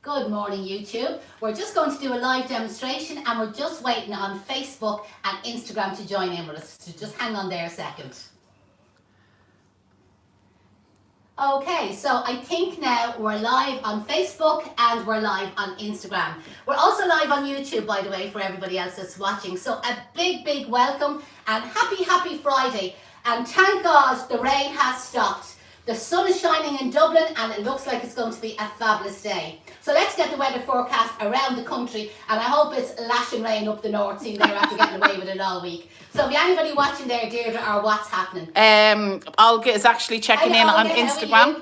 Good morning, YouTube. We're just going to do a live demonstration and we're just waiting on Facebook and Instagram to join in with us. So just hang on there a second. Okay, so I think now we're live on Facebook and we're live on Instagram. We're also live on YouTube, by the way, for everybody else that's watching. So a big welcome and happy Friday. And thank God the rain has stopped. The sun is shining in Dublin and it looks like it's going to be a fabulous day. So let's get the weather forecast around the country, and I hope it's lashing rain up the north, seeing they're after getting away with it all week. So if you anybody watching there, Deirdre, or what's happening? Olga is actually checking in on Instagram.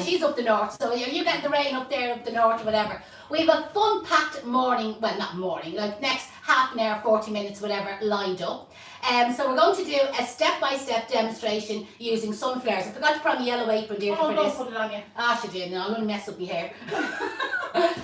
She's up the north, so you get the rain up there, up the north or whatever. We have a fun-packed morning, well not morning, like next half an hour, 40 minutes, whatever, lined up. So we're going to do a step-by-step demonstration using sunflowers. I forgot to put on the yellow apron, Deirdre, for this. Put it on you. Ah, she did. No, I'm going to mess up my hair.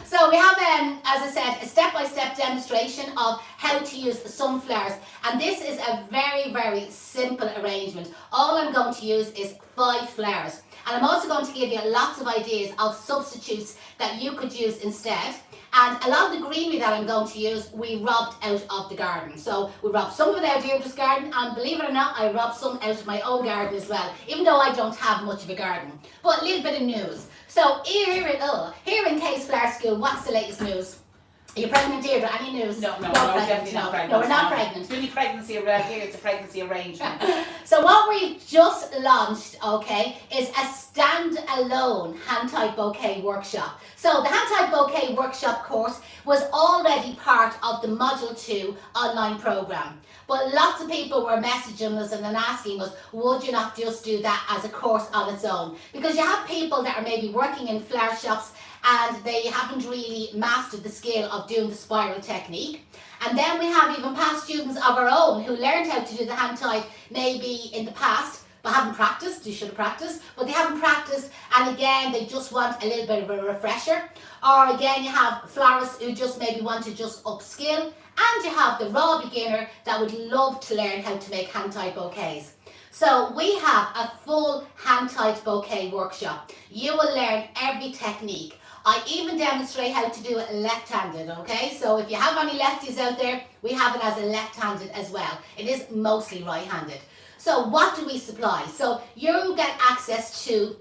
So we have, as I said, a step-by-step demonstration of how to use sunflowers. And this is a very simple arrangement. All I'm going to use is 5 flowers. And I'm also going to give you lots of ideas of substitutes that you could use instead. And a lot of the greenery that I'm going to use, we robbed out of the garden. So we robbed some of it out of Deirdre's garden, and believe it or not, I robbed some out of my own garden as well, even though I don't have much of a garden. But a little bit of news. So here in Case Flower School, what's the latest news? Are you pregnant, Deirdre? Any news? No, definitely not pregnant. No, we're not pregnant. The only pregnancy around here is a pregnancy arrangement. So what we've just launched, okay, is a stand-alone hand-tied bouquet workshop. So the hand-tied bouquet workshop course was already part of the Module 2 online program. But lots of people were messaging us and then asking us, would you not just do that as a course on its own? Because you have people that are maybe working in flower shops and they haven't really mastered the skill of doing the spiral technique. And then we have even past students of our own who learned how to do the hand-tied maybe in the past, but haven't practiced. You should have practiced, but they haven't practiced, and again they just want a little bit of a refresher. Or again, you have florists who just maybe want to just upskill, and you have the raw beginner that would love to learn how to make hand-tied bouquets. So we have a full hand-tied bouquet workshop. You will learn every technique. I even demonstrate how to do it left-handed, okay? So if you have any lefties out there, we have it as a left-handed as well. It is mostly right-handed. So what do we supply? So you get access to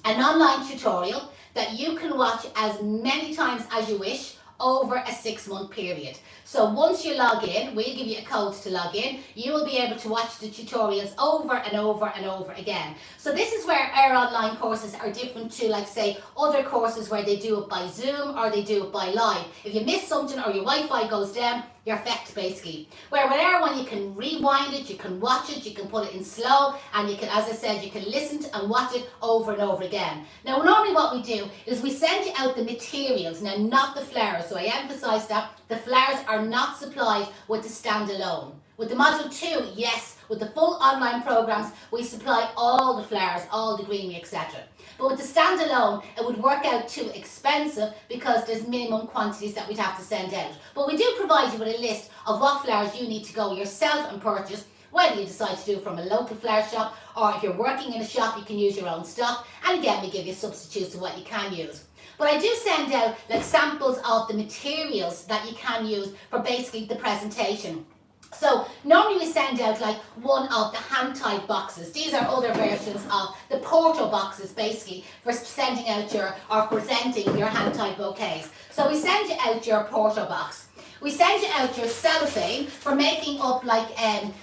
an online tutorial that you can watch as many times as you wish over a 6-month period. So once you log in, we'll give you a code to log in. You will be able to watch the tutorials over and over again. So this is where our online courses are different to, like say, other courses where they do it by Zoom or they do it by live. If you miss something or your Wi-Fi goes down, you're fucked basically. Where with our one, you can rewind it, you can watch it, you can put it in slow, and you can, as I said, you can listen to and watch it over and over again. Now normally what we do is we send you out the materials, now not the flowers, so I emphasize that the flowers are not supplied with the standalone. With the Module 2, yes, with the full online programs, we supply all the flowers, all the greenery, etc. But with the standalone, it would work out too expensive because there's minimum quantities that we'd have to send out. But we do provide you with a list of what flowers you need to go yourself and purchase, whether you decide to do it from a local flower shop or if you're working in a shop, you can use your own stock. And again, we give you substitutes of what you can use. But I do send out like samples of the materials that you can use for basically the presentation. So normally we send out like one of the hand-tied boxes. These are other versions of the porto boxes basically for sending out your or presenting your hand-tied bouquets. So we send you out your porto box. We send you out your cellophane for making up like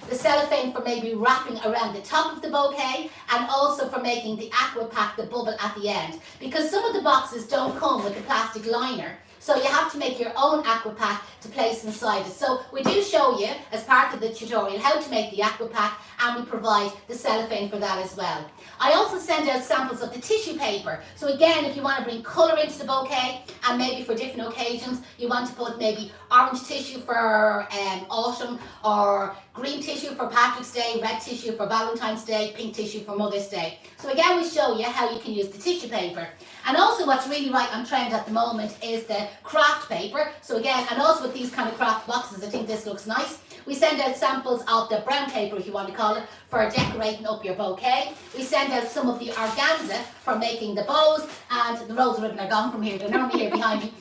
the cellophane for maybe wrapping around the top of the bouquet, and also for making the aqua pack, the bubble at the end. Because some of the boxes don't come with the plastic liner. So you have to make your own aqua pack to place inside it. So we do show you, as part of the tutorial, how to make the aqua pack, and we provide the cellophane for that as well. I also send out samples of the tissue paper. So again, if you want to bring colour into the bouquet, and maybe for different occasions, you want to put maybe orange tissue for autumn, or green tissue for Patrick's Day, red tissue for Valentine's Day, pink tissue for Mother's Day. So again, we show you how you can use the tissue paper. And also what's really right on trend at the moment is the craft paper. So again, and also with these kind of craft boxes, I think this looks nice. We send out samples of the brown paper, if you want to call it, for decorating up your bouquet. We send out some of the organza for making the bows, and the rolls of ribbon are gone from here. They're normally here behind me.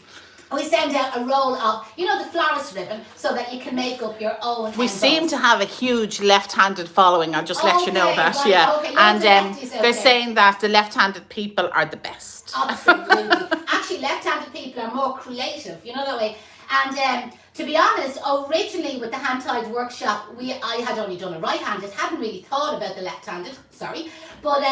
We send out a roll of, you know, the florist ribbon, so that you can make up your own. We seem to have a huge left-handed following. I'll just let you know that, right, yeah. okay, And they're they're saying that the left-handed people are the best. Absolutely. Actually, left-handed people are more creative, you know that way. And to be honest, originally with the hand-tied workshop, I had only done a right-handed, hadn't really thought about the left-handed, sorry. But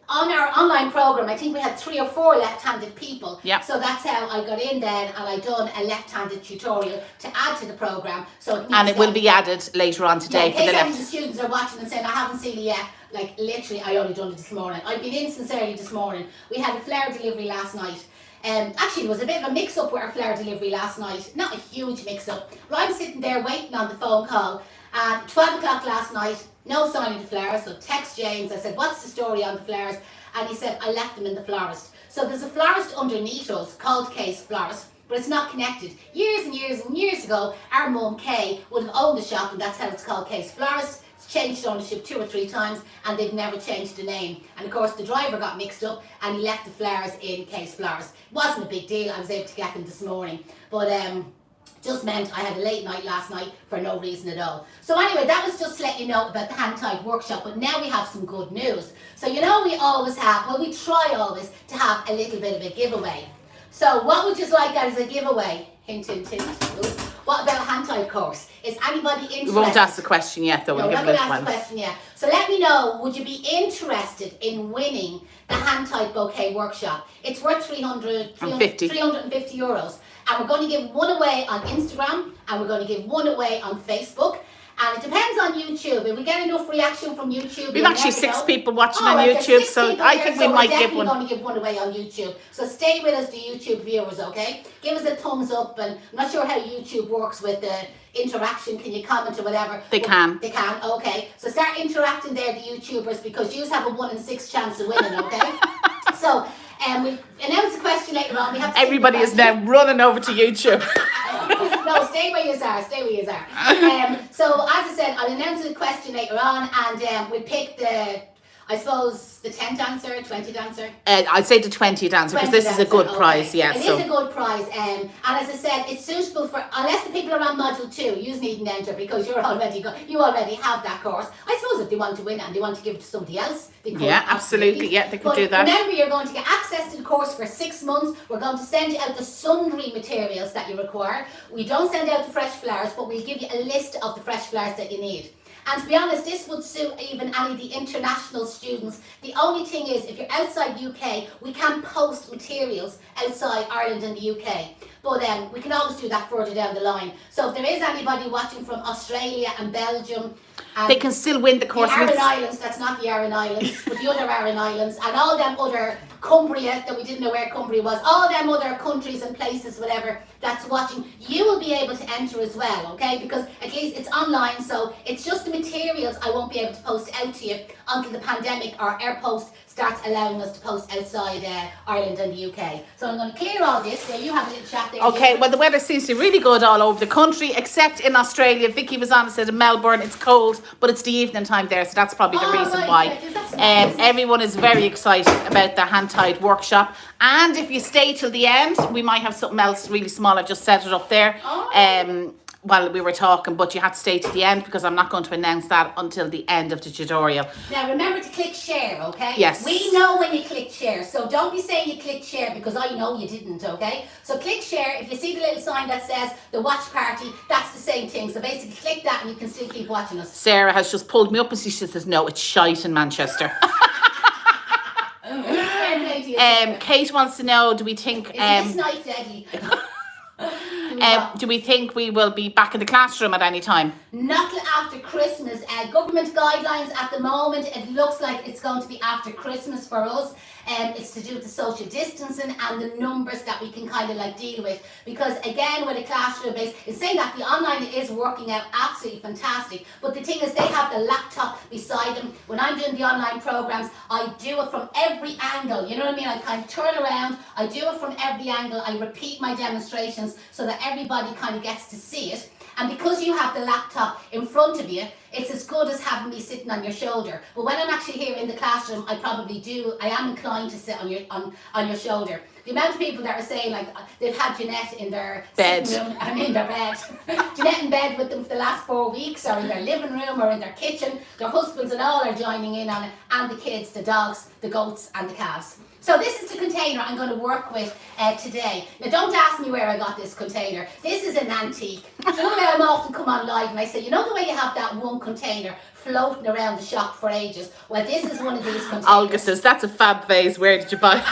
on our online program, I think we had 3 or 4 left-handed people. Yep. So that's how I got in then, and I done a left-handed tutorial to add to the program. So And it will be added later on today for the left. left. The students are watching and saying, I haven't seen it yet. Like literally, I only done it this morning. I've been in sincerely this morning. We had a flare delivery last night. Actually, there was a bit of a mix-up with our flare delivery last night. Not a huge mix-up. But I'm sitting there waiting on the phone call. And 12 o'clock last night, no sign of the flowers. So text James. I said, what's the story on the flowers? And he said, I left them in the florist. So there's a florist underneath us called Case Florist, but it's not connected. Years and years and years ago, our mum Kay would have owned the shop, and that's how it's called, Case Florist. It's changed ownership 2 or 3 times, and they've never changed the name. And of course, the driver got mixed up, and he left the flowers in Case Florist. It wasn't a big deal. I was able to get them this morning, but just meant I had a late night last night for no reason at all. So anyway, that was just to let you know about the hand-tied workshop, but now we have some good news. So you know we always have, well we try always to have a little bit of a giveaway. So what would you like as a giveaway? Hint, hint, hint. What about a hand-tied course? Is anybody interested? We won't ask the question yet though. No, We'll we're not give going it to ask the question yet. So let me know, would you be interested in winning the hand-tied bouquet workshop? It's worth 350 euros. And we're going to give one away on Instagram, and we're going to give one away on Facebook. And it depends on YouTube. If we get enough reaction from YouTube, we've actually 6 people watching on YouTube, so I think we might give one. We're going to give one away on YouTube. So stay with us, the YouTube viewers, okay? Give us a thumbs up, and I'm not sure how YouTube works with the interaction. Can you comment or whatever? They can. They can, okay. So start interacting there, the YouTubers, because you have a 1 in 6 chance of winning, okay? So we'll announce the question later on. We have to Everybody is now running over to YouTube. No, stay where you are. Stay where you are. So as I said, I'll announce the question later on, and we'll pick the, I suppose, the 10th answer, 20th answer. I'd say the 20th answer, because this is a good prize. Yeah, it is a good prize, and as I said, it's suitable for, unless the people are on module 2, you needn't enter because you already have that course. I suppose if they want to win it and they want to give it to somebody else, they could. Yeah, absolutely. Yeah, they could do that. Remember, you're going to get access to the course for 6 months. We're going to send you out the sundry materials that you require. We don't send out the fresh flowers, but we'll give you a list of the fresh flowers that you need. And to be honest, this would suit even any of the international students. The only thing is, if you're outside UK, we can post materials outside Ireland and the UK. But we can always do that further down the line. So if there is anybody watching from Australia and Belgium, they can still win the course. The Aran Islands, that's not the Aran Islands, but the other Aran Islands, and all them other Cumbria, that we didn't know where Cumbria was, all them other countries and places, whatever, that's watching, you will be able to enter as well, okay? Because at least it's online, so it's just the materials I won't be able to post out to you until the pandemic or AirPost starts allowing us to post outside Ireland and the UK. So I'm going to clear all this. There, you have a little chat there. Okay, well the weather seems to be really good all over the country, except in Australia. Vicky was on and said in Melbourne it's cold, but it's the evening time there, so that's probably the reason why. Everyone is very excited about the hand-tied workshop, and if you stay till the end, we might have something else really small. I've just set it up there. While we were talking, but you have to stay to the end because I'm not going to announce that until the end of the tutorial. Now remember to click share, okay? Yes. We know when you click share, so don't be saying you clicked share because I know you didn't, okay? So click share. If you see the little sign that says the watch party, that's the same thing. So basically click that and you can still keep watching us. Sarah has just pulled me up and she says, no, it's shite in Manchester. Kate wants to know, do we think... Is this night deadly? Do we think we will be back in the classroom at any time? Not till after Christmas. Government guidelines at the moment, it looks like it's going to be after Christmas for us. It's to do with the social distancing and the numbers that we can kind of like deal with. Because again, with a classroom base, it's saying that the online is working out absolutely fantastic. But the thing is, they have the laptop beside them. When I'm doing the online programs, I do it from every angle. You know what I mean? I kind of turn around, I do it from every angle, I repeat my demonstrations so that everybody kind of gets to see it. And because you have the laptop in front of you, it's as good as having me sitting on your shoulder. But when I'm actually here in the classroom, I am inclined to sit on your shoulder. The amount of people that are saying like they've had Janette in their bed. sitting room and in their bed. Janette in bed with them for the last 4 weeks, or in their living room, or in their kitchen. Their husbands and all are joining in on it, and the kids, the dogs, the goats and the calves. So this is the container I'm going to work with today. Now don't ask me where I got this container. This is an antique. You know the way I'm often come on live and I say, you know the way you have that one container floating around the shop for ages? Well, this is one of these containers. Olga says, that's a fab vase. Where did you buy it?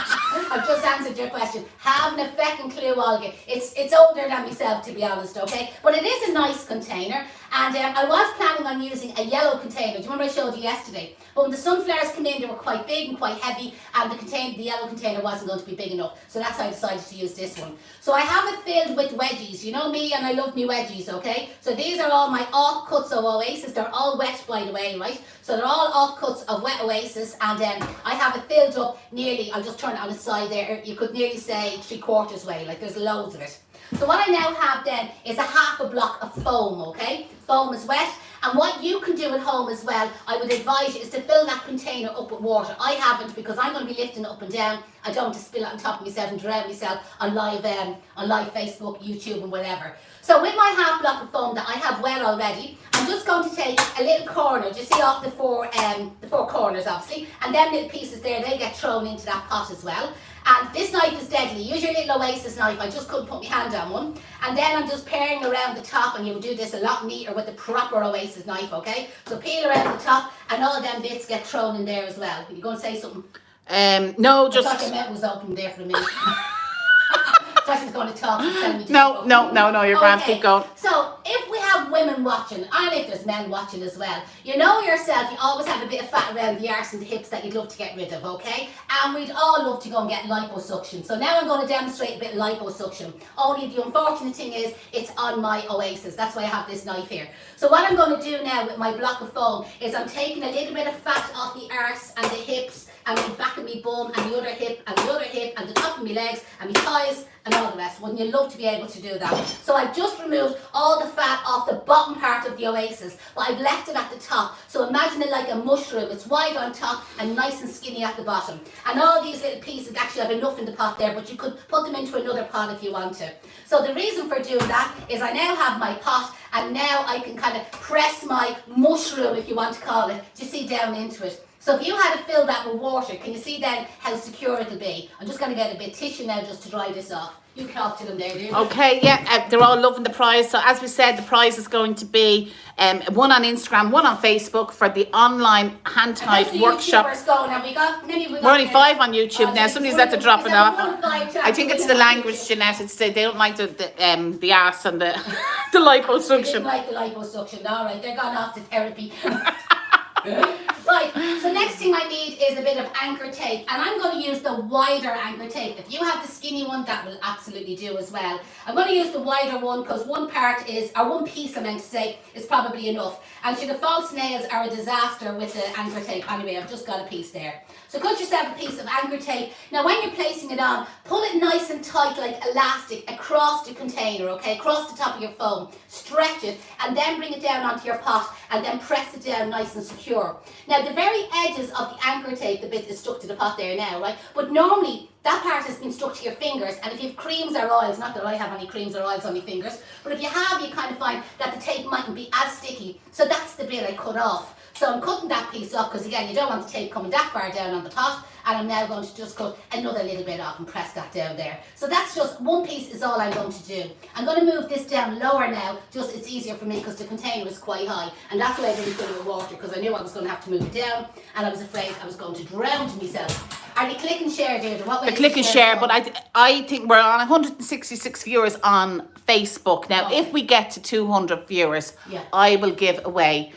I've just answered your question. Haven't a feckin' clue, Olga. It's older than myself, to be honest, okay? But it is a nice container. And I was planning on using a yellow container. Do you remember I showed you yesterday? But when the sunflowers came in, they were quite big and quite heavy, and the yellow container wasn't going to be big enough. So that's how I decided to use this one. So I have it filled with wedgies. You know me, and I love me wedgies, okay? So these are all my offcuts of Oasis. They're all wet, by the way, right? So they're all offcuts of wet Oasis, and I have it filled up nearly, I'll just turn it on its side there, you could nearly say 3/4 way, like there's loads of it. So what I now have then is a half a block of foam, okay? Foam is wet. And what you can do at home as well, I would advise you, is to fill that container up with water. I haven't, because I'm going to be lifting it up and down. I don't want to spill it on top of myself and drown myself on live Facebook, YouTube and whatever. So with my half block of foam that I have wet already, I'm just going to take a little corner, do you see, off the four corners obviously, and them little pieces there, they get thrown into that pot as well. And this knife is deadly. Use your little Oasis knife. I just couldn't put my hand on one. And then I'm just paring around the top, and you'll do this a lot neater with the proper Oasis knife, okay? So peel around the top, and all them bits get thrown in there as well. Are you going to say something? No, just... I thought your mouth was open there for a minute. I thought she was going to talk and tell me to No, you're grand, keep going. So, if we have women watching, and if there's men watching as well, you know yourself, you always have a bit of fat around the arse and the hips that you'd love to get rid of, okay? And we'd all love to go and get liposuction. So now I'm going to demonstrate a bit of liposuction. Only the unfortunate thing is, it's on my Oasis. That's why I have this knife here. So what I'm going to do now with my block of foam is I'm taking a little bit of fat off the arse and the hips, and the back of my bum, and the other hip, and the other hip, and the top of my legs, and my thighs, and all the rest. Wouldn't you love to be able to do that? So I've just removed all the fat off the bottom part of the Oasis, but I've left it at the top. So imagine it like a mushroom. It's wide on top and nice and skinny at the bottom. And all these little pieces actually have enough in the pot there, but you could put them into another pot if you want to. So the reason for doing that is I now have my pot, and now I can kind of press my mushroom, if you want to call it, do you see, down into it. So if you had to fill that with water, can you see then how secure it'll be? I'm just going to get a bit of tissue now just to dry this off. You talk to them there, Deirdre. Okay, yeah, they're all loving the prize. So as we said, the prize is going to be one on Instagram, one on Facebook for the online hand-tied workshop. Going? Have we got many? We're only 5 on YouTube now. Somebody's had to drop it off. I think it's the language, Janette. It's they don't like the ass and the the liposuction. They didn't like the liposuction. All right, they're gone off to therapy. Right, so next thing I need is a bit of anchor tape, and I'm going to use the wider anchor tape. If you have the skinny one, that will absolutely do as well. I'm going to use the wider one because one piece I meant to say, is probably enough. And the false nails are a disaster with the anchor tape. Anyway, I've just got a piece there. So cut yourself a piece of anchor tape. Now when you're placing it on, pull it nice and tight like elastic across the container, okay, across the top of your foam. Stretch it and then bring it down onto your pot and then press it down nice and secure. Now the very edges of the anchor tape, the bit is stuck to the pot there now, right? But normally that part has been stuck to your fingers, and if you have creams or oils, not that I have any creams or oils on my fingers, but if you have, you kind of find that the tape mightn't be as sticky. So that's the bit I cut off. So I'm cutting that piece off because again, you don't want the tape coming that far down on the pot, and I'm now going to just cut another little bit off and press that down there. So that's just one piece is all I'm going to do. I'm going to move this down lower now, just it's easier for me because the container is quite high, and that's why I didn't fill it with water, because I knew I was going to have to move it down, and I was afraid I was going to drown myself. Are you click and share, Deirdre? What way the click and share, but I think we're on 166 viewers on Facebook. Now, if we get to 200 viewers, I will give away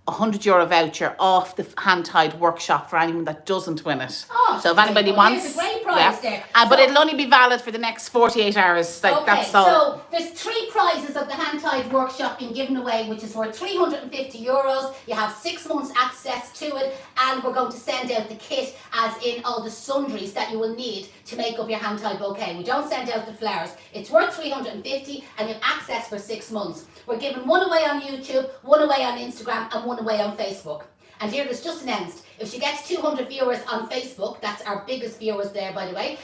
€100 voucher off the hand-tied workshop for anyone that doesn't win it. Oh, so if anybody wants, there's a great prize there. But it'll only be valid for the next 48 hours. Like, okay, that's all. So there's 3 prizes of the hand-tied workshop being given away, which is worth €350. You have 6 months access to it, and we're going to send out the kit, as in all the sundries that you will need to make up your hand-tied bouquet. We don't send out the flowers. It's worth $350, and you have access for 6 months. We're giving one away on YouTube, one away on Instagram, and one away on Facebook. And Deirdre's just announced, if she gets 200 viewers on Facebook, that's our biggest viewers there, by the way,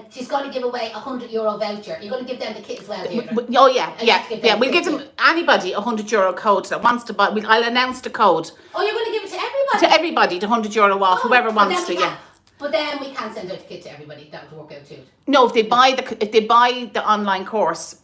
she's going to give away €100 voucher. You're going to give them the kit as well, Deirdre? Oh, yeah. We'll give them, anybody, €100 code that wants to buy. I'll announce the code. Oh, you're going to give it to everybody? To everybody, the €100 off, whoever wants to, yeah. But then we can't send out the kit to everybody. That would work out too. No, if they buy the online course,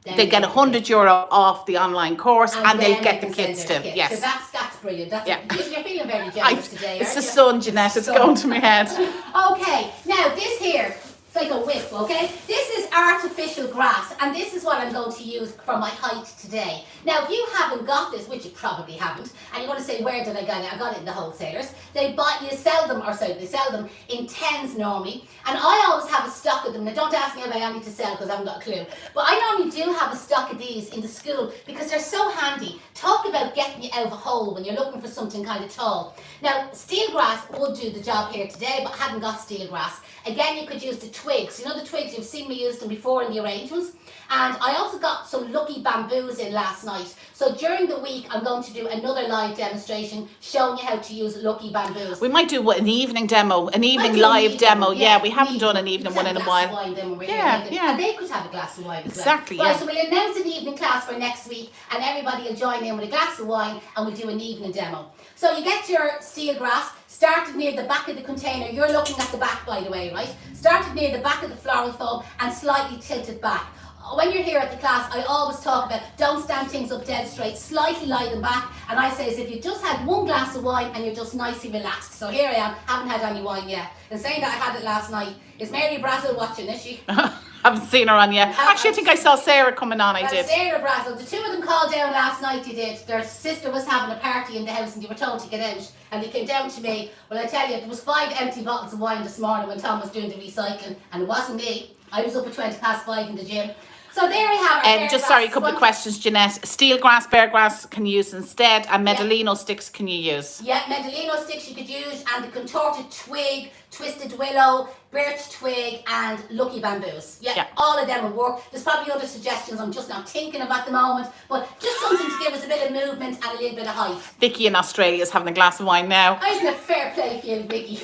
they get €100 off the online course, and they'll get the kit still. Yes. So that's brilliant. You're feeling very generous today. It's the sun, Janette. It's going to my head. Okay, now this here, it's like a whip, okay? This is artificial grass, and this is what I'm going to use for my height today. Now, if you haven't got this, which you probably haven't, and you're going to say, where did I get it? I got it in the wholesalers. They sell them in tens normally, and I always have a stock of them. Now, don't ask me about any to sell because I haven't got a clue. But I normally do have a stock of these in the school because they're so handy. Talk about getting you out of a hole when you're looking for something kind of tall. Now, steel grass would do the job here today, but I hadn't got steel grass. Again, you could use the twigs. You know the twigs, you've seen me use them before in the arrangements. And I also got some lucky bamboos in last night. So during the week, I'm going to do another live demonstration showing you how to use lucky bamboos. We might do an evening demo, an evening live demo. Yeah, we haven't done an evening one in a while. And they could have a glass of wine as well. Exactly, Right, so we'll announce an evening class for next week, and everybody will join in with a glass of wine, and we'll do an evening demo. So you get your steel grass, started near the back of the container. You're looking at the back, by the way, right? Started near the back of the floral foam and slightly tilted back. When you're here at the class, I always talk about don't stand things up dead straight, slightly lie them back, and I say as if you just had one glass of wine and you're just nicely relaxed. So here I am, haven't had any wine yet. And saying that I had it last night, is Mary Brazel watching, is she? Haven't seen her on yet. Actually, I think I saw Sarah coming on, I did. Sarah Brazel, the two of them called down last night, they did. Their sister was having a party in the house and they were told to get out. And they came down to me. Well, I tell you, there was 5 empty bottles of wine this morning when Tom was doing the recycling, and it wasn't me. I was up at 5:20 in the gym. So there I have it. Just sorry, a couple of questions, Janette. Steel grass, bare grass can you use instead, and Medellino sticks can you use? Yeah, Medellino sticks you could use, and the contorted twig, twisted willow, birch twig, and lucky bamboos. Yeah, all of them will work. There's probably other suggestions I'm just not thinking of at the moment, but just something to give us a bit of movement and a little bit of height. Vicky in Australia is having a glass of wine now. Isn't it fair play for you, Vicky?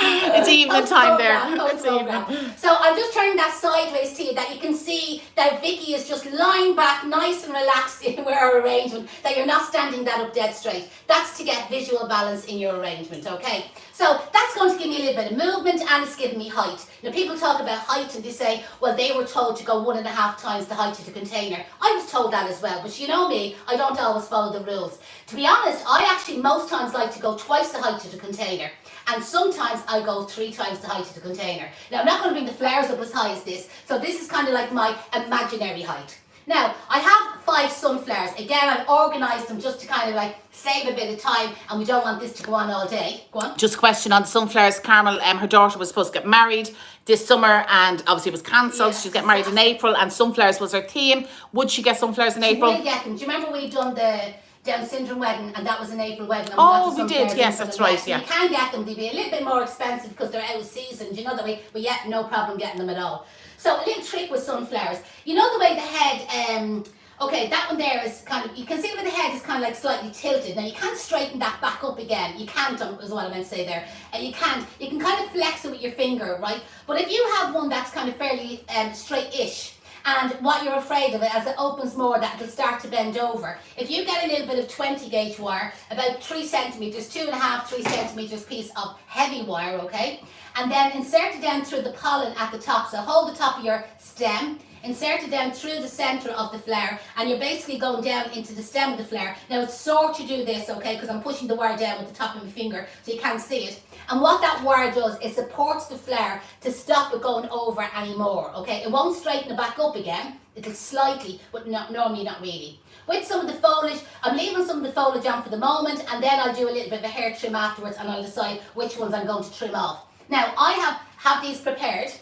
It's evening time there. It's evening. So I'm just turning that sideways to you that you can see that Vicky is just lying back nice and relaxed in our arrangement, that you're not standing that up dead straight. That's to get visual balance in your arrangement, okay? So that's going to give me a little bit of movement, and it's giving me height. Now people talk about height and they say, well, they were told to go 1.5 times the height of the container. I was told that as well, but you know me, I don't always follow the rules. To be honest, I actually most times like to go twice the height of the container. And sometimes I go 3 times the height of the container. Now I'm not going to bring the flowers up as high as this, so this is kind of like my imaginary height. Now, I have 5 sunflowers. Again, I've organised them just to kind of like save a bit of time, and we don't want this to go on all day. Go on. Just a question on the sunflowers. Carmel, her daughter was supposed to get married this summer, and obviously it was cancelled. She's getting married in April, and sunflowers was her theme. Would she get sunflowers in April? She will get them. Do you remember we done the Down syndrome wedding, and that was an April wedding? Oh, we did. Yes, that's right. So you can get them. They'd be a little bit more expensive because they're out of season. Do you know that we yet no problem getting them at all. So a little trick with sunflowers. You know the way the head, okay, that one there is kind of, you can see where the head is kind of like slightly tilted. Now you can't straighten that back up again. You can't, is what I meant to say there. You can kind of flex it with your finger, right? But if you have one that's kind of fairly straight-ish, and what you're afraid of it, as it opens more, that it'll start to bend over. If you get a little bit of 20 gauge wire, about 3 centimetres, 2.5, 3 centimetres piece of heavy wire, okay? And then insert it down through the pollen at the top. So hold the top of your stem, insert it down through the centre of the flower, and you're basically going down into the stem of the flower. Now it's sore to do this, okay, because I'm pushing the wire down with the top of my finger so you can't see it. And what that wire does is supports the flower to stop it going over anymore, okay? It won't straighten it back up again. It'll slightly, but normally not really. with some of the foliage. I'm leaving some of the foliage on for the moment, and then I'll do a little bit of a hair trim afterwards, and I'll decide which ones I'm going to trim off. Now, I have these prepared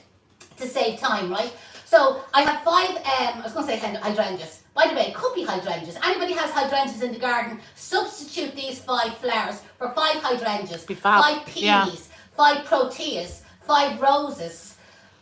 to save time, right? So I have 5, I was going to say hydrangeas. By the way, it could be hydrangeas. Anybody has hydrangeas in the garden, substitute these 5 flowers for 5 hydrangeas, 5 peonies, 5 proteas, 5 roses,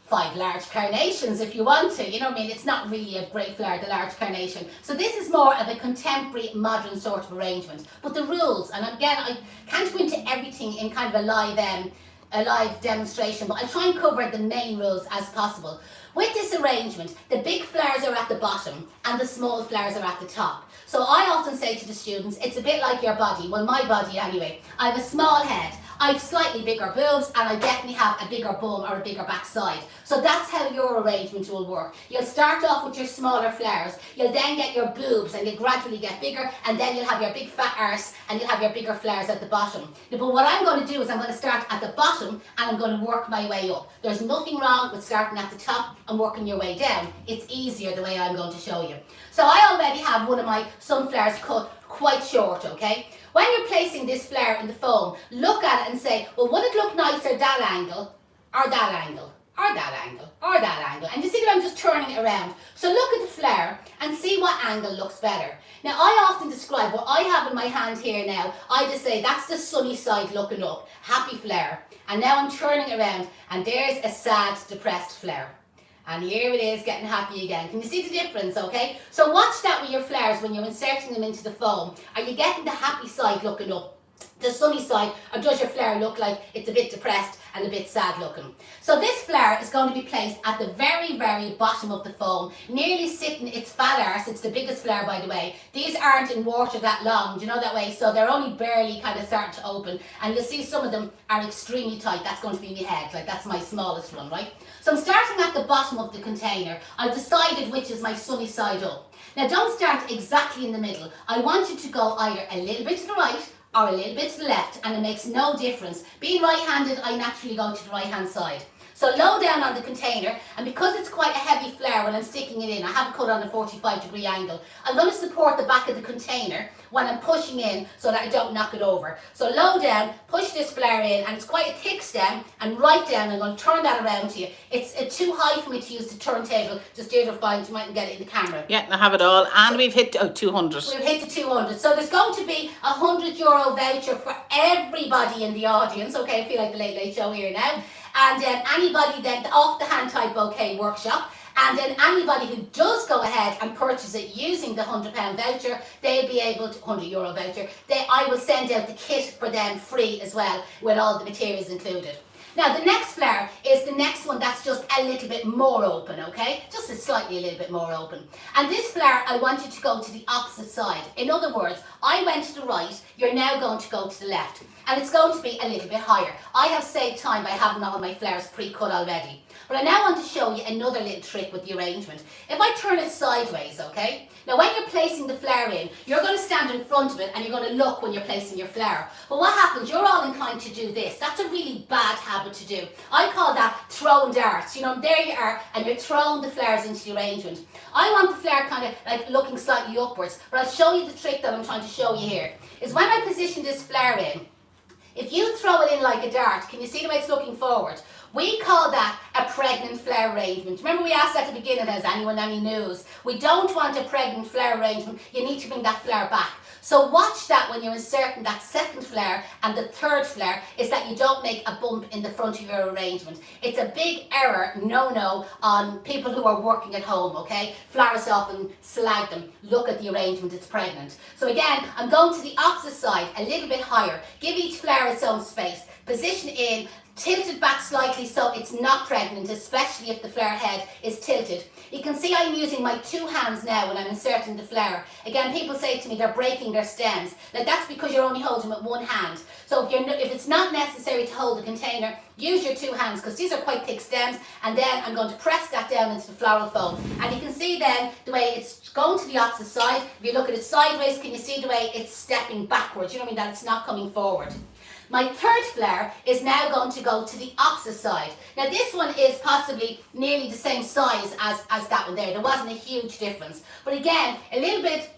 5 large carnations if you want to. You know what I mean? It's not really a great flower, the large carnation. So this is more of a contemporary, modern sort of arrangement. But the rules, and again, I can't go into everything in kind of a live demonstration, but I'll try and cover the main rules as possible. With this arrangement, the big flowers are at the bottom and the small flowers are at the top. So I often say to the students, it's a bit like your body, well my body anyway. I have a small head, I have slightly bigger boobs, and I definitely have a bigger bum or a bigger backside. So that's how your arrangement will work. You'll start off with your smaller flowers, you'll then get your boobs and you'll gradually get bigger, and then you'll have your big fat arse and you'll have your bigger flowers at the bottom. But what I'm going to do is I'm going to start at the bottom and I'm going to work my way up. There's nothing wrong with starting at the top and working your way down. It's easier the way I'm going to show you. So I already have one of my sunflowers cut quite short, okay? When you're placing this flower in the foam, look at it and say, well, would it look nicer that angle, or that angle, or that angle, or that angle? And you see that I'm just turning it around. So look at the flower and see what angle looks better. Now, I often describe what I have in my hand here now. I just say, that's the sunny side looking up, happy flower. And now I'm turning it around, and there's a sad, depressed flower. And here it is, getting happy again. Can you see the difference, okay? So watch that with your flowers when you're inserting them into the foam. Are you getting the happy side looking up, the sunny side, or does your flower look like it's a bit depressed and a bit sad looking? So this flower is going to be placed at the very, very bottom of the foam, nearly sitting its fat arse. It's the biggest flower, by the way. These aren't in water that long, do you know that way? So they're only barely kind of starting to open. And you'll see some of them are extremely tight. That's going to be my head, like that's my smallest one, right? So I'm starting at the bottom of the container. I've decided which is my sunny side up. Now don't start exactly in the middle. I want you to go either a little bit to the right or a little bit to the left, and it makes no difference. Being right-handed, I naturally go to the right-hand side. So low down on the container, and because it's quite a heavy flower when I'm sticking it in, I have it cut on a 45-degree angle, I'm going to support the back of the container when I'm pushing in so that I don't knock it over. So low down, push this flower in, and it's quite a thick stem, and right down, I'm going to turn that around to you. It's too high for me to use the turntable, just Deirdre finds you mightn't get it in the camera. Yeah, I have it all, and we've hit 200. We've hit the 200. So there's going to be a €100 voucher for everybody in the audience. Okay, I feel like the Late Late Show here now. And anybody then off the hand-tied bouquet workshop, and then anybody who does go ahead and purchase it using the £100 voucher, they'll be able to, €100 voucher, I will send out the kit for them free as well, with all the materials included. Now the next flower is the next one that's just a little bit more open, okay? Just a little bit more open. And this flower, I want you to go to the opposite side. In other words, I went to the right, you're now going to go to the left. And it's going to be a little bit higher. I have saved time by having all my flowers pre-cut already. But I now want to show you another little trick with the arrangement. If I turn it sideways, okay? Now when you're placing the flower in, you're going to stand in front of it and you're going to look when you're placing your flower. But what happens, you're all inclined to do this. That's a really bad habit to do. I call that throwing darts. You know, there you are, and you're throwing the flowers into the arrangement. I want the flower kind of like looking slightly upwards, but I'll show you the trick that I'm trying to show you here. Is when I position this flower in, if you throw it in like a dart, can you see the way it's looking forward? We call that a pregnant flower arrangement. Remember we asked at the beginning, has anyone any news? We don't want a pregnant flower arrangement. You need to bring that flower back. So watch that when you're inserting that second flower and the third flower, is that you don't make a bump in the front of your arrangement. It's a big error, no, on people who are working at home, okay? Florists often slag them. Look at the arrangement, it's pregnant. So again, I'm going to the opposite side, a little bit higher. Give each flower its own space. Position in, tilt it back slightly so it's not pregnant, especially if the flower head is tilted. You can see I'm using my 2 hands now when I'm inserting the flower. Again, people say to me they're breaking their stems. Now that's because you're only holding with 1 hand. So if it's not necessary to hold the container, use your 2 hands, because these are quite thick stems, and then I'm going to press that down into the floral foam. And you can see then the way it's going to the opposite side. If you look at it sideways, can you see the way it's stepping backwards? You know what I mean? That it's not coming forward. My third flower is now going to go to the opposite side. Now this one is possibly nearly the same size as that one there. There wasn't a huge difference. But again, a little bit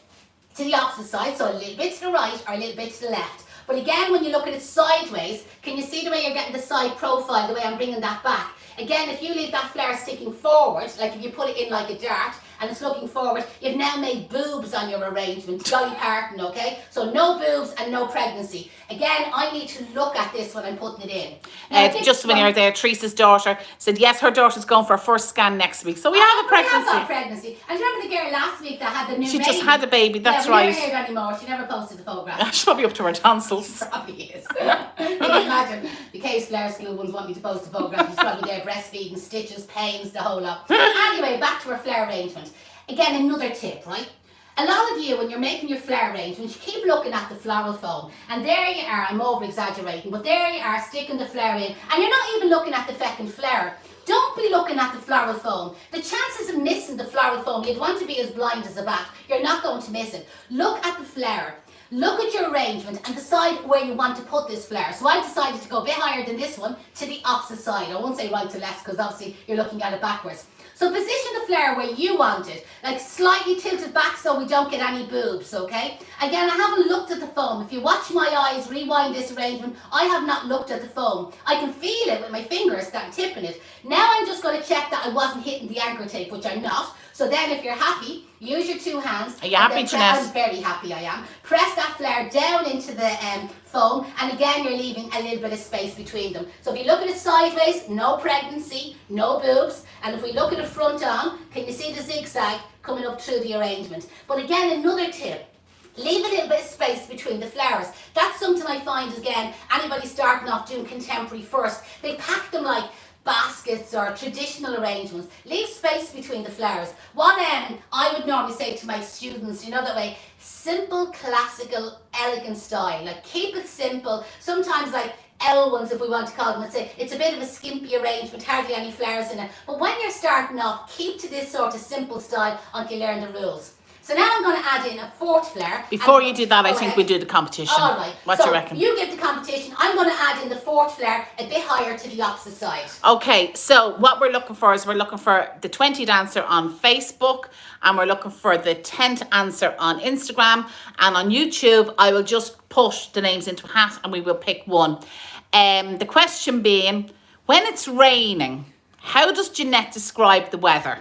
to the opposite side, so a little bit to the right or a little bit to the left. But again, when you look at it sideways, can you see the way you're getting the side profile, the way I'm bringing that back? Again, if you leave that flower sticking forward, like if you put it in like a dart and it's looking forward, you've now made boobs on your arrangement. Dolly Parton, okay? So no boobs and no pregnancy. Again, I need to look at this when I'm putting it in. Now, just when you're there, Teresa's daughter said, yes, her daughter's going for her first scan next week. So we have a pregnancy. We have got pregnancy. And do you remember the girl last week that had the new baby? She just had a baby, that's right. We never heard anymore. She never posted the photograph. She's probably up to her tonsils. Probably is. Can you imagine? The case flower school ones want me to post a photograph. She's probably there breastfeeding, stitches, pains, the whole lot. Anyway, back to our flower arrangement. Again, another tip, right? A lot of you, when you're making your flower arrangement, you keep looking at the floral foam. And there you are, I'm over-exaggerating, but there you are, sticking the flower in. And you're not even looking at the feckin' flower. Don't be looking at the floral foam. The chances of missing the floral foam, you'd want to be as blind as a bat. You're not going to miss it. Look at the flower. Look at your arrangement and decide where you want to put this flower. So I've decided to go a bit higher than this one to the opposite side. I won't say right to left because obviously you're looking at it backwards. So position the flower where you want it, like slightly tilted back so we don't get any boobs, okay? Again, I haven't looked at the foam. If you watch my eyes, rewind this arrangement, I have not looked at the foam. I can feel it with my fingers that I'm tipping it. Now I'm just going to check that I wasn't hitting the anchor tape, which I'm not. So then if you're happy, use your two hands. Are you happy, Janette? I'm very happy, I am. Press that flower down into the foam, and again you're leaving a little bit of space between them. So if you look at it sideways, no pregnancy, no boobs. And if we look at it front on, can you see the zigzag coming up through the arrangement? But again, another tip. Leave a little bit of space between the flowers. That's something I find, again, anybody starting off doing contemporary first, they pack them like baskets or traditional arrangements. Leave space between the flowers. What I would normally say to my students, you know, that way, simple, classical, elegant style. Like, keep it simple. Sometimes like L ones, if we want to call them, would say it's a bit of a skimpy arrangement, hardly any flowers in it. But when you're starting off, keep to this sort of simple style until you learn the rules. So now I'm going to add in a fourth flower. Before you do that, I think we do the competition. All right. What do you reckon? You give the competition. I'm going to add in the fourth flower a bit higher to the opposite side. Okay, so what we're looking for is we're looking for the 20th answer on Facebook, and we're looking for the 10th answer on Instagram, and on YouTube I will just put the names into a hat and we will pick one. The question being, when it's raining, how does Janette describe the weather?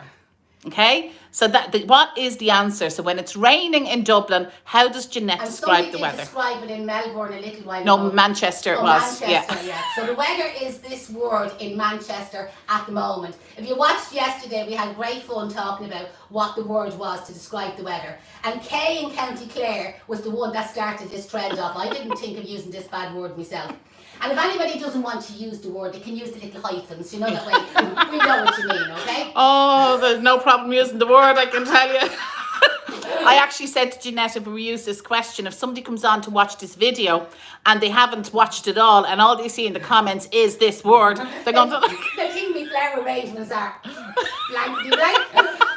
Okay, so what is the answer? So when it's raining in Dublin, how does Janette describe the weather? Describe it in Melbourne a little while ago. No, Manchester it was. Manchester, yeah. So the weather is this word in Manchester at the moment. If you watched yesterday, we had great fun talking about what the word was to describe the weather. And Kay in County Clare was the one that started this trend off. I didn't think of using this bad word myself. And if anybody doesn't want to use the word, they can use the little hyphens, you know, that way we know what you mean, okay? Oh, there's no problem using the word, I can tell you. I actually said to Janette, if we use this question, if somebody comes on to watch this video and they haven't watched it all they see in the comments is this word, they're going to... They think me flower arrangements are blankety blank.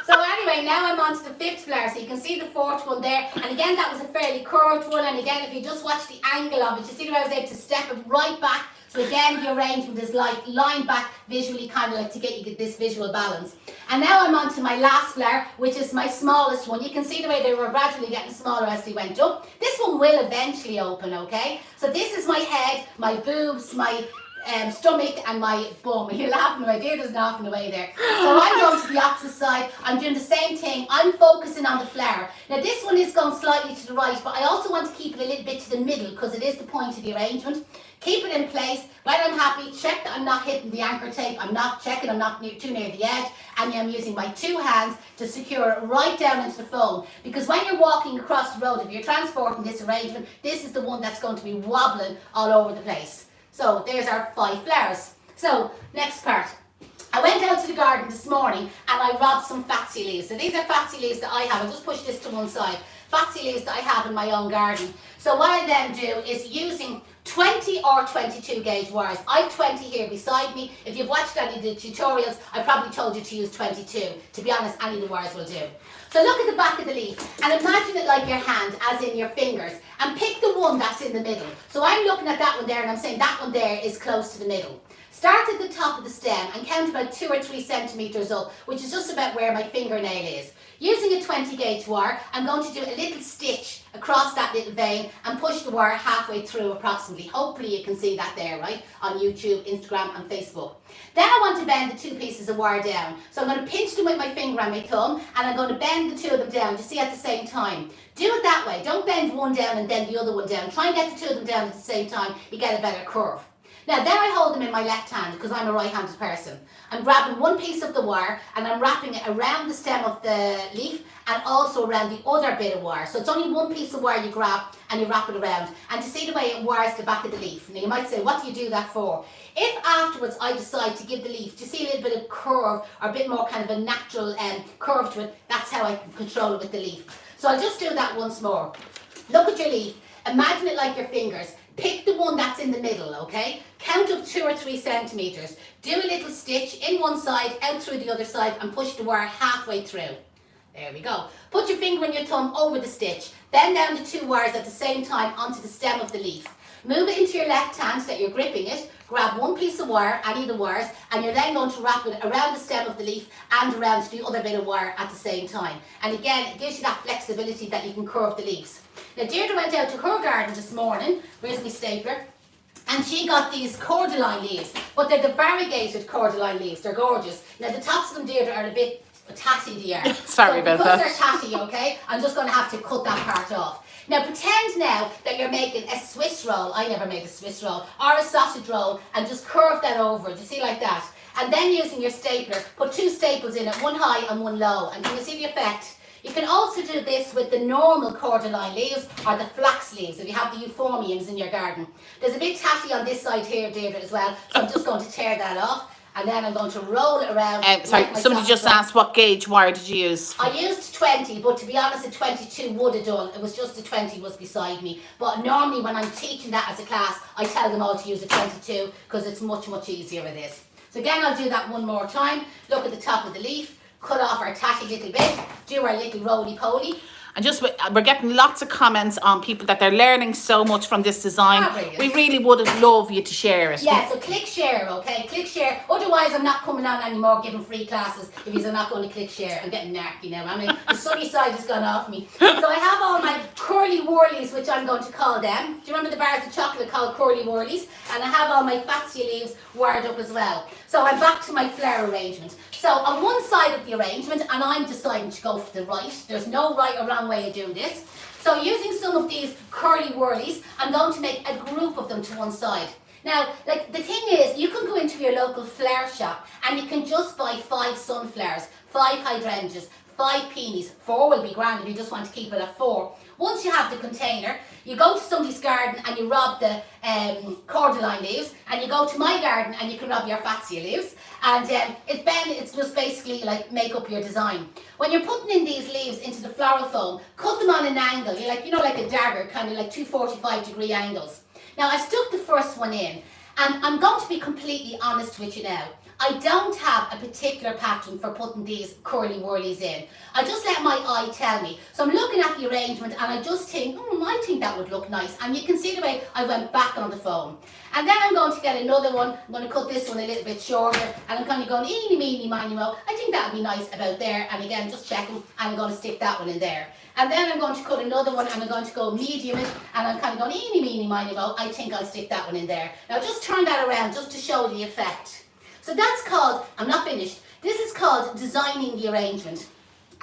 So anyway, now I'm on to the fifth flower. So you can see the fourth one there. And again, that was a fairly curved one. And again, if you just watch the angle of it, you see the way I was able to step it right back. So again, the arrangement is like lined back visually, kind of like to get this visual balance. And now I'm on to my last flower, which is my smallest one. You can see the way they were gradually getting smaller as they went up. This one will eventually open, okay? So this is my head, my boobs, my stomach and my bum. You're laughing away. Deirdre's laughing away there. So I'm going to the opposite side. I'm doing the same thing. I'm focusing on the flower. Now this one is going slightly to the right, but I also want to keep it a little bit to the middle because it is the point of the arrangement. Keep it in place. When I'm happy, check that I'm not hitting the anchor tape. I'm not too near the edge. And I'm using my two hands to secure it right down into the foam. Because when you're walking across the road, if you're transporting this arrangement, this is the one that's going to be wobbling all over the place. So there's our 5 flowers. So next part. I went out to the garden this morning and I robbed some fatsy leaves. So these are fatsy leaves that I have. I'll just push this to one side. Fatsy leaves that I have in my own garden. So what I then do is using 20 or 22 gauge wires. I have 20 here beside me. If you've watched any of the tutorials, I probably told you to use 22. To be honest, any of the wires will do. So look at the back of the leaf and imagine it like your hand, as in your fingers, and pick the one that's in the middle. So I'm looking at that one there and I'm saying that one there is close to the middle. Start at the top of the stem and count about 2 or 3 centimetres up, which is just about where my fingernail is. Using a 20 gauge wire, I'm going to do a little stitch across that little vein and push the wire halfway through approximately. Hopefully you can see that there, right? On YouTube, Instagram and Facebook. Then I want to bend the 2 pieces of wire down. So I'm going to pinch them with my finger and my thumb, and I'm going to bend the 2 of them down, you see, at the same time. Do it that way. Don't bend one down and then the other one down. Try and get the 2 of them down at the same time. You get a better curve. Now then I hold them in my left hand because I'm a right-handed person. I'm grabbing one piece of the wire and I'm wrapping it around the stem of the leaf and also around the other bit of wire. So it's only one piece of wire you grab and you wrap it around. And you see the way it wires the back of the leaf. Now you might say, what do you do that for? If afterwards I decide to give the leaf, do you see a little bit of curve or a bit more kind of a natural curve to it, that's how I can control it with the leaf. So I'll just do that once more. Look at your leaf. Imagine it like your fingers. Pick the one that's in the middle, okay? Count up 2 or 3 centimetres. Do a little stitch in one side, out through the other side, and push the wire halfway through. There we go. Put your finger and your thumb over the stitch. Bend down the 2 wires at the same time onto the stem of the leaf. Move it into your left hand so that you're gripping it. Grab one piece of wire, any of the wires, and you're then going to wrap it around the stem of the leaf and around the other bit of wire at the same time. And again, it gives you that flexibility that you can curve the leaves. Now Deirdre went out to her garden this morning, where's my stapler, and she got these cordyline leaves, but they're the variegated cordyline leaves, they're gorgeous. Now the tops of them, Deirdre, are a bit tatty, they are. Sorry about because that. Because they're tatty, okay, I'm just going to have to cut that part off. Now pretend now that you're making a Swiss roll, I never made a Swiss roll, or a sausage roll, and just curve that over, do you see, like that? And then using your stapler, put 2 staples in it, one high and one low, and can you see the effect? You can also do this with the normal cordyline leaves or the flax leaves if you have the euphorbiums in your garden. There's a bit tatty on this side here, Deirdre, as well, so I'm just going to tear that off and then I'm going to roll it around. Sorry, somebody just asked what gauge wire did you use? I used 20, but to be honest, a 22 would have done. It was just a 20 was beside me. But normally when I'm teaching that as a class, I tell them all to use a 22 because it's much, much easier with this. So again, I'll do that one more time. Look at the top of the leaf. Cut off our tatty little bit, do our little roly-poly. And just, we're getting lots of comments on people that they're learning so much from this design. We really would love you to share it. Yeah, so click share, okay? Click share. Otherwise, I'm not coming on anymore giving free classes if you're not going to click share. I'm getting narky now. I mean, the sunny side has gone off me. So I have all my curly whirlies, which I'm going to call them. Do you remember the bars of chocolate called curly whirlies? And I have all my fascia leaves wired up as well. So I'm back to my flower arrangement. So on one side of the arrangement, and I'm deciding to go for the right. There's no right or wrong way of doing this. So using some of these curly whirlies, I'm going to make a group of them to one side. Now, like the thing is, you can go into your local flower shop and you can just buy 5 sunflowers, 5 hydrangeas, 5 peonies. 4 will be grand if you just want to keep it at 4. Once you have the container, you go to somebody's garden and you rob the cordyline leaves, and you go to my garden and you can rob your fascia leaves, and it's just basically like make up your design. When you're putting in these leaves into the floral foam, cut them on an angle, like a dagger, kind of like 2 45-degree angles. Now I stuck the first one in, and I'm going to be completely honest with you now. I don't have a particular pattern for putting these curly whirlies in. I just let my eye tell me. So I'm looking at the arrangement and I just think, I think that would look nice. And you can see the way I went back on the foam. And then I'm going to get another one. I'm going to cut this one a little bit shorter. And I'm kind of going, eeny, meeny, miny, mo. I think that would be nice about there. And again, just checking. And I'm going to stick that one in there. And then I'm going to cut another one and I'm going to go medium it. And I'm kind of going, eeny, meeny, miny, mo. I think I'll stick that one in there. Now just turn that around just to show the effect. So that's called, I'm not finished, this is called designing the arrangement.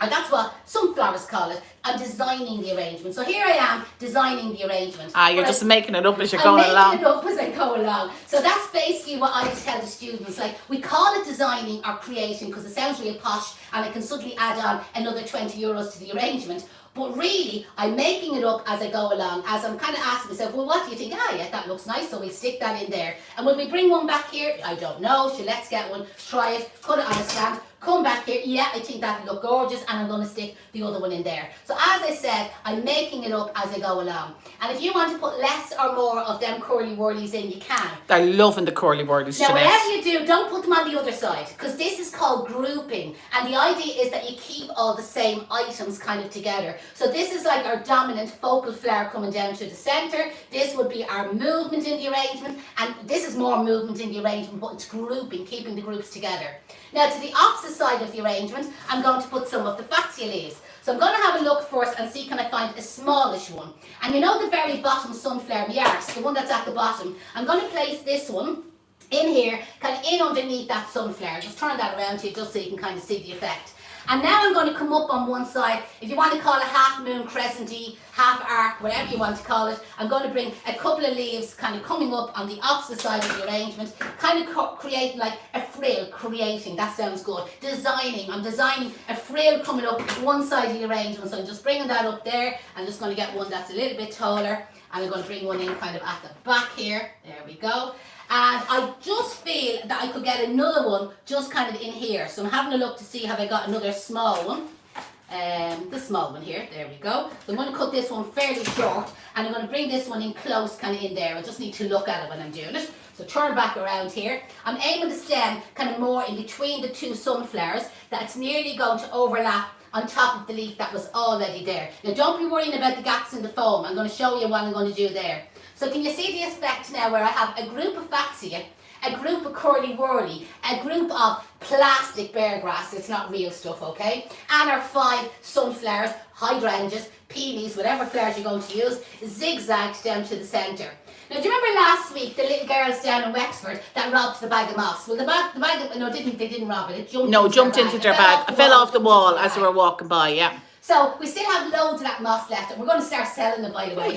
And that's what some flowers call it. I'm designing the arrangement. So here I am designing the arrangement. You're just making it up as you're going along. I'm making it up as I go along. So that's basically what I tell the students. Like, we call it designing or creating because it sounds really posh and I can suddenly add on another 20 euros to the arrangement. But really, I'm making it up as I go along, as I'm kind of asking myself, well, what do you think? Yeah, that looks nice, so we'll stick that in there. And will we bring one back here? I don't know. So let's get one, try it, cut it on a stand, come back here. Yeah, I think that would look gorgeous, and I'm going to stick the other one in there. So as I said, I'm making it up as I go along. And if you want to put less or more of them curly whirlies in, you can. They're loving the curly whirlies, Now, Janette. whatever you do, don't put them on the other side, because this is called grouping. And the idea is that you keep all the same items kind of together. So this is like our dominant focal flower coming down to the centre. This would be our movement in the arrangement, and this is more movement in the arrangement, but it's grouping, keeping the groups together. Now to the opposite side of the arrangement, I'm going to put some of the fascia leaves. So I'm going to have a look first and see can I find a smallish one. And you know the very bottom sunflower yards, the one that's at the bottom. I'm going to place this one in here, kind of in underneath that sunflower. Just turn that around to you just so you can kind of see the effect. And now I'm going to come up on one side. If you want to call it half moon, crescent-y, half arc, whatever you want to call it, I'm going to bring a couple of leaves kind of coming up on the opposite side of the arrangement, kind of creating like a frill, creating, that sounds good. Designing, I'm designing a frill coming up one side of the arrangement. So I'm just bringing that up there. I'm just going to get one that's a little bit taller. And I'm going to bring one in kind of at the back here. There we go. And I just feel that I could get another one just kind of in here. So I'm having a look to see have I got another small one. The small one here, there we go. So I'm going to cut this one fairly short and I'm going to bring this one in close kind of in there. I just need to look at it when I'm doing it. So turn back around here. I'm aiming the stem kind of more in between the two sunflowers that's nearly going to overlap on top of the leaf that was already there. Now don't be worrying about the gaps in the foam. I'm going to show you what I'm going to do there. So can you see the effect now where I have a group of fascia, a group of curly-whirly, a group of plastic bear grass, it's not real stuff, okay? And our 5 sunflowers, hydrangeas, peonies, whatever flowers you're going to use, zigzagged down to the centre. Now, do you remember last week the little girls down in Wexford that robbed the bag of moss? Well, the bag no, they didn't rob it. It jumped into their bag. It fell off the wall as they were walking by, yeah. So we still have loads of that moss left and we're going to start selling it, by the way.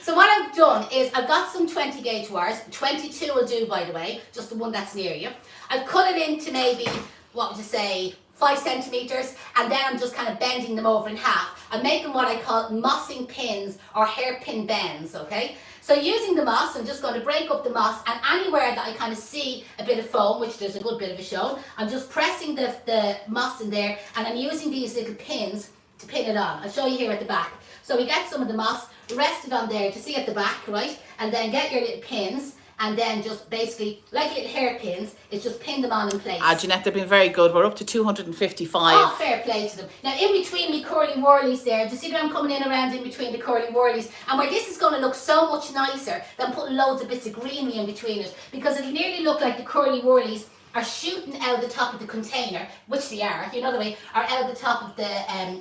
So what I've done is I've got some 20 gauge wires. 22 will do, by the way, just the one that's near you. I've cut it into maybe, what would you say, 5 centimetres, and then I'm just kind of bending them over in half. I'm making what I call mossing pins or hairpin bends, okay? So using the moss, I'm just going to break up the moss, and anywhere that I kind of see a bit of foam, which there's a good bit of it shown, I'm just pressing the moss in there, and I'm using these little pins to pin it on. I'll show you here at the back. So we get some of the moss, rest it on there to see at the back, right? And then get your little pins, and then just basically, like little hairpins, it's just pin them on in place. Janette, they've been very good. We're up to 255. Oh, fair play to them. Now, in between me curly-whirlies there, do you see that I'm coming in around in between the curly-whirlies? And where this is going to look so much nicer than putting loads of bits of greenery in between it, because it'll nearly look like the curly-whirlies are shooting out the top of the container, which they are, you know the way, are out the top of the,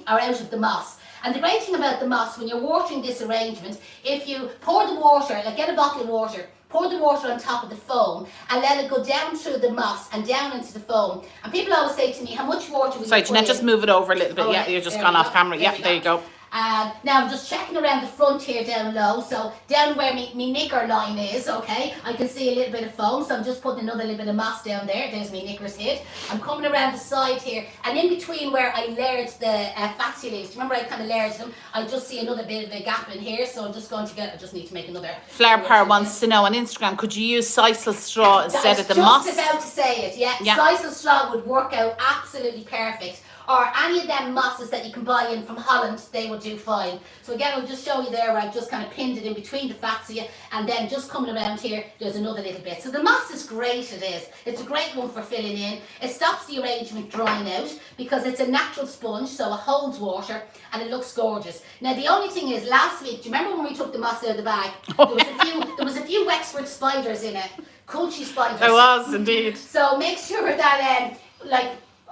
are out of the moss. And the great thing about the moss, when you're watering this arrangement, if you pour the water, like get a bottle of water, pour the water on top of the foam and let it go down through the moss and down into the foam. And people always say to me, how much water will you put Janette, in? just move it over a little bit. Yeah, you're just gone off camera. Yeah, there you go. Now I'm just checking around the front here down low, so down where me knicker line is, okay, I can see a little bit of foam, so I'm just putting another little bit of moss down there. There's me knickers hit. I'm coming around the side here, and in between where I layered the fascia leaves, remember I kind of layered them, I just see another bit of a gap in here, so I'm just going to I just need to make another. Flower Power wants to know on Instagram, could you use sisal straw instead of the moss? I was just about to say it, yeah. Sisal straw would work out absolutely perfect. Or any of them mosses that you can buy in from Holland, they would do fine. So again, I'll just show you there where I've just kind of pinned it in between the fascia, and then just coming around here, there's another little bit. So the moss is great, it is. It's a great one for filling in. It stops the arrangement drying out because it's a natural sponge, so it holds water and it looks gorgeous. Now the only thing is, last week, do you remember when we took the moss out of the bag? There was a few Wexford spiders in it. Coochie spiders. There was indeed. So make sure that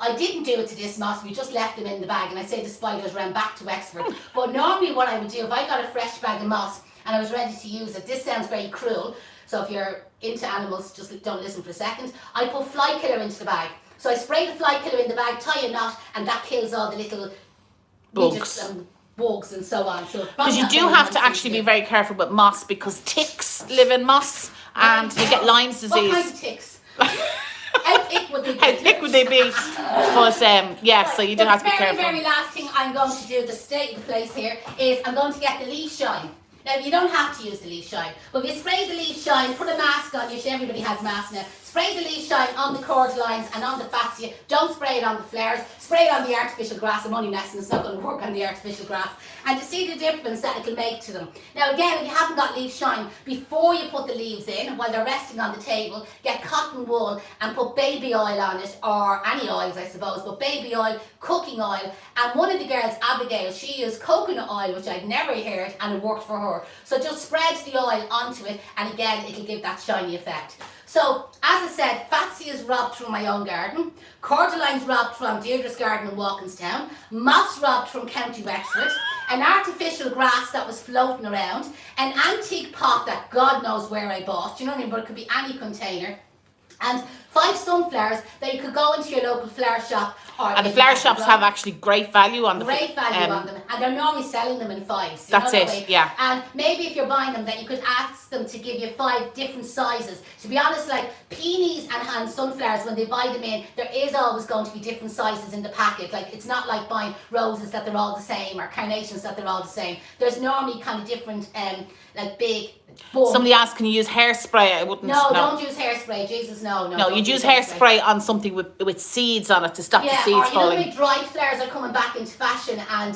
I didn't do it to this moss, we just left them in the bag, and I say the spiders ran back to Wexford. But normally what I would do, if I got a fresh bag of moss and I was ready to use it, this sounds very cruel, so if you're into animals, just don't listen for a second, I put fly killer into the bag. So I spray the fly killer in the bag, tie a knot, and that kills all the little bugs and bugs and so on. Because you do have to actually be very careful with moss, because ticks live in moss and you get Lyme's disease. What kind of ticks? How thick would they be? How thick would they be? But yeah, so you do have to be careful. The very last thing I'm going to do, the state of the place here, is I'm going to get the leaf shine. Now you don't have to use the leaf shine, but if you spray the leaf shine, put a mask on you, everybody has masks now, spray the leaf shine on the cordylines and on the fascia. Don't spray it on the flowers. Spray it on the artificial grass. I'm only messing, it's not going to work on the artificial grass. And you see the difference that it'll make to them. Now again, if you haven't got leaf shine, before you put the leaves in, while they're resting on the table, get cotton wool and put baby oil on it, or any oils I suppose, but baby oil, cooking oil, and one of the girls, Abigail, she used coconut oil, which I'd never heard, and it worked for her. So just spread the oil onto it, and again, it'll give that shiny effect. So, as I said, Fatsia's robbed from my own garden, Cordylines robbed from Deirdre's garden in Walkinstown, moss robbed from County Wexford, an artificial grass that was floating around, an antique pot that God knows where I bought, you know what I mean, but it could be any container, and 5 sunflowers that you could go into your local flower shop. And the flower shops have actually great value on them. Great value on them, and they're normally selling them in 5s. That's it, yeah. And maybe if you're buying them, then you could ask them to give you 5 different sizes. To be honest, like peonies and sunflowers, when they buy them in, there is always going to be different sizes in the packet. Like it's not like buying roses that they're all the same, or carnations that they're all the same. There's normally kind of different, like big. Somebody asked, can you use hairspray? I wouldn't. No, don't use hairspray. Jesus, no. No, you'd use hairspray on something with seeds on it to stop the seeds falling. You know the way dried flowers are coming back into fashion, and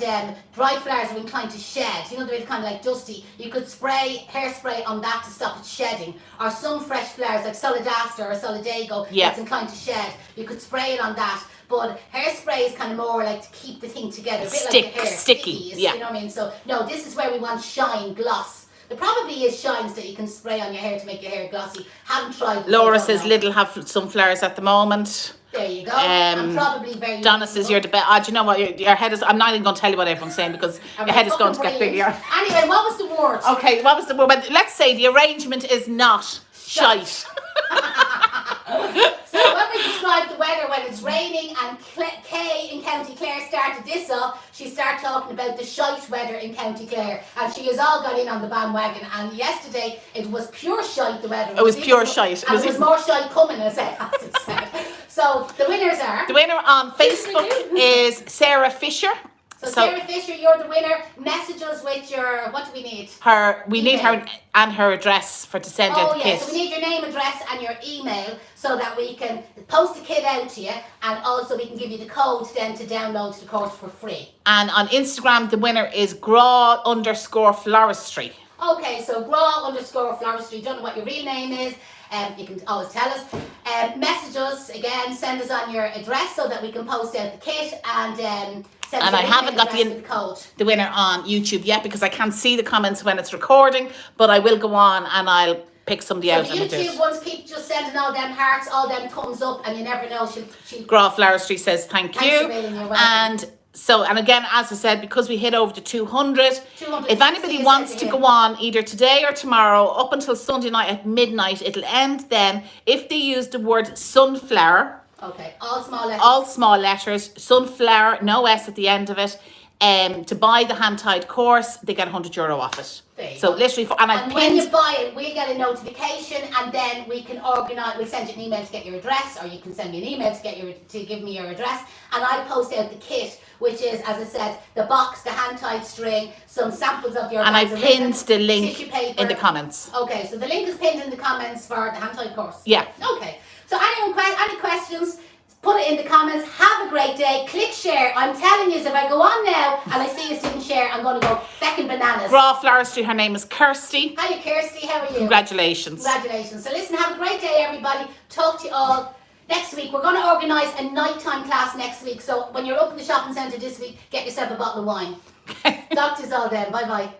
dried flowers are inclined to shed. You know the way they're kind of like dusty. You could spray hairspray on that to stop it shedding. Or some fresh flowers like Solidaster or Solidago that's inclined to shed. You could spray it on that. But hairspray is kind of more like to keep the thing together. A bit like the hair. Sticky. Yeah. You know what I mean? So no, this is where we want shine, gloss. There probably is shines that you can spray on your hair to make your hair glossy. Haven't tried. Laura says Lidl have sunflowers at the moment. There you go. And probably very. Donna says you're the best. Do you know what? Your head is. I'm not even going to tell you what everyone's saying because your head is going to get bigger. Anyway, what was the word? Okay, what was the word? Let's say the arrangement is not shite. So when we describe the weather when it's raining, and Kay in County Clare started this off, she started talking about the shite weather in County Clare, and she has all got in on the bandwagon. And yesterday it was pure shite, the weather. It was pure shite. And it was more shite coming, as it said. So the winners are. The winner on Facebook is Sarah Fisher. So Sarah Fisher, you're the winner. Message us with your, what do we need? We need her and her address to send out the kit. So we need your name, address and your email so that we can post the kit out to you, and also we can give you the code then to download the course for free. And on Instagram, the winner is Graw_floristry. Okay, so Graw_floristry. Don't know what your real name is. You can always tell us. Message us again, send us on your address so that we can post out the kit, and I haven't got the winner on YouTube yet because I can't see the comments when it's recording, but I will go on and I'll pick somebody out. So the YouTube ones keep just sending all them hearts, all them thumbs up, and you never know. Graw Floristry says thanks you. And and again, as I said, because we hit over the 200, if anybody wants to go on either today or tomorrow up until Sunday night at midnight, it'll end then. If they use the word sunflower, okay, all small letters. All small letters, sunflower, no S at the end of it. To buy the hand-tied course, they get €100 off it. So literally, and when you buy it, we'll get a notification, and then we can organise. We'll send you an email to get your address, or you can send me an email to give me your address, and I'll post out the kit, which is, as I said, the box, the hand-tied string, some samples of your. And I pinned the link in the comments. Okay, so the link is pinned in the comments for the hand-tied course. Yeah. Okay. So any questions? Put it in the comments. Have a great day. Click share. I'm telling you, if I go on now and I see you didn't share, I'm going to go feckin' bananas. Graw Floristry, her name is Kirsty. Hiya, Kirsty. How are you? Congratulations. Congratulations. So listen, have a great day, everybody. Talk to you all next week. We're going to organise a nighttime class next week. So when you're up in the shopping centre this week, get yourself a bottle of wine. Talk to you all then. Bye-bye.